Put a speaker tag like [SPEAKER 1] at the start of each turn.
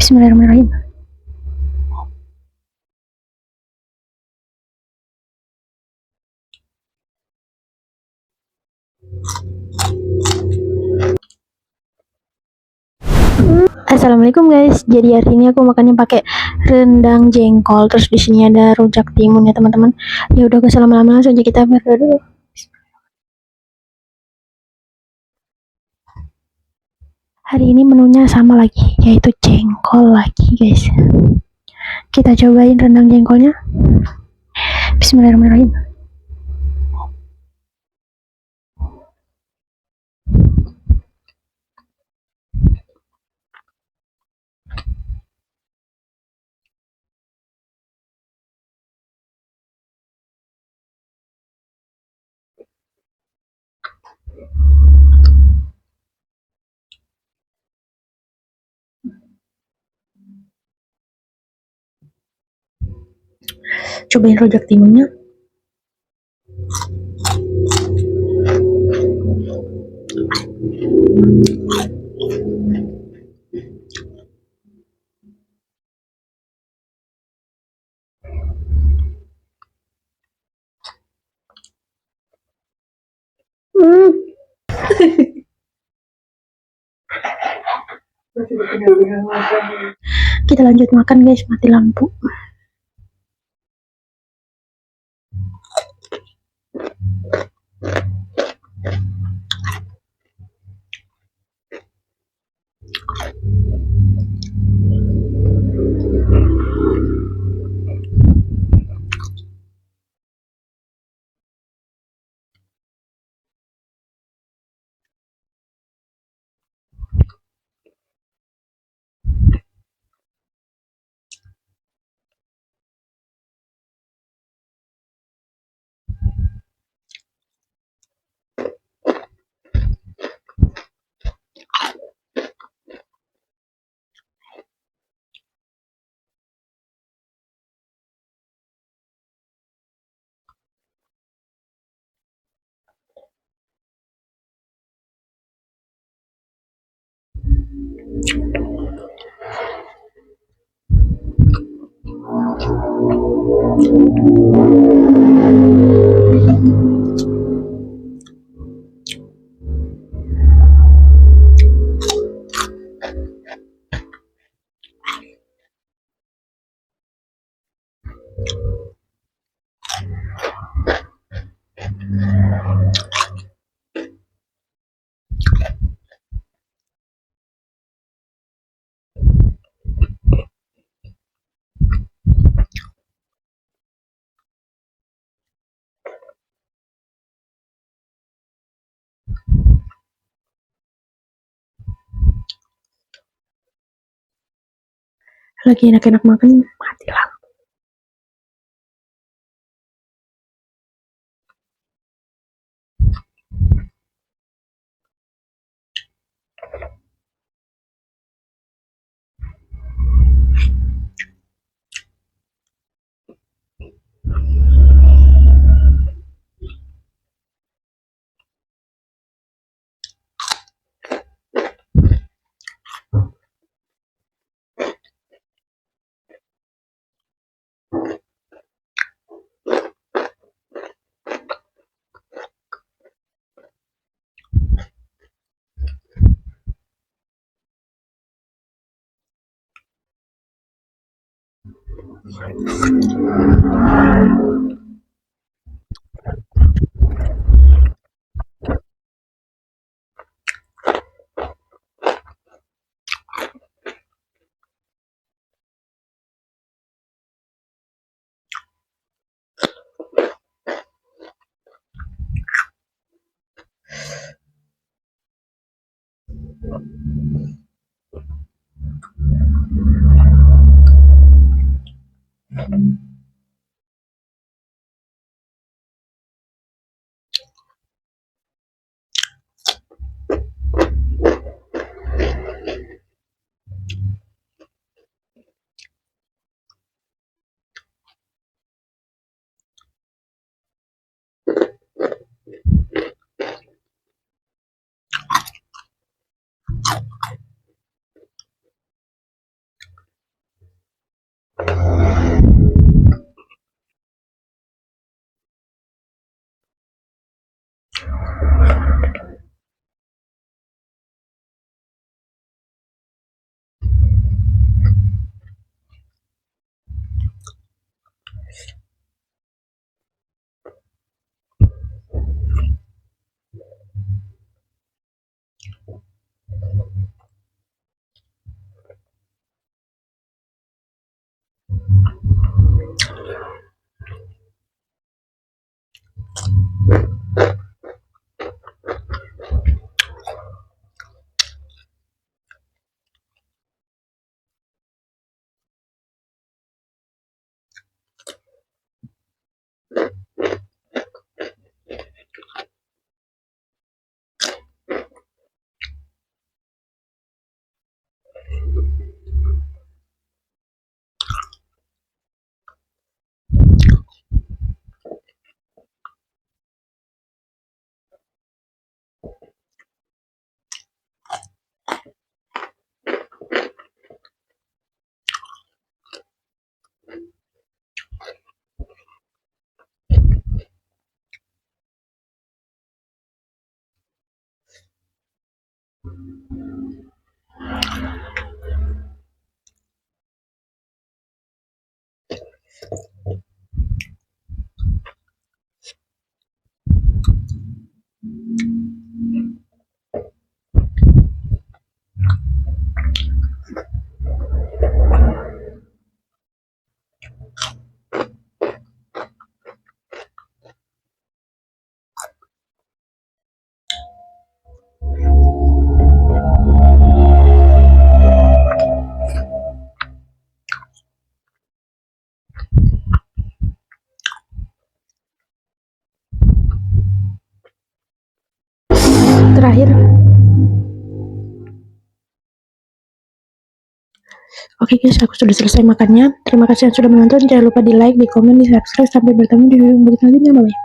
[SPEAKER 1] Bismillahirrahmanirrahim. Assalamualaikum guys. Jadi hari ini aku makannya pakai rendang jengkol. Terus di sini ada rujak timun ya teman-teman. Ya udah gak usah lama-lama, langsung aja kita berdoa dulu. Hari ini menunya sama lagi, yaitu jengkol lagi guys. Kita cobain rendang jengkolnya. Bismillahirrahmanirrahim. Cobain rujak timunnya. Kita lanjut makan guys, mati lampu. Lagi enak-enak makan, mati lampu. Terakhir, oke guys, aku sudah selesai makannya. Terima kasih yang sudah menonton. Jangan lupa di like, di komen, di subscribe. Sampai bertemu di video berikutnya. Bye.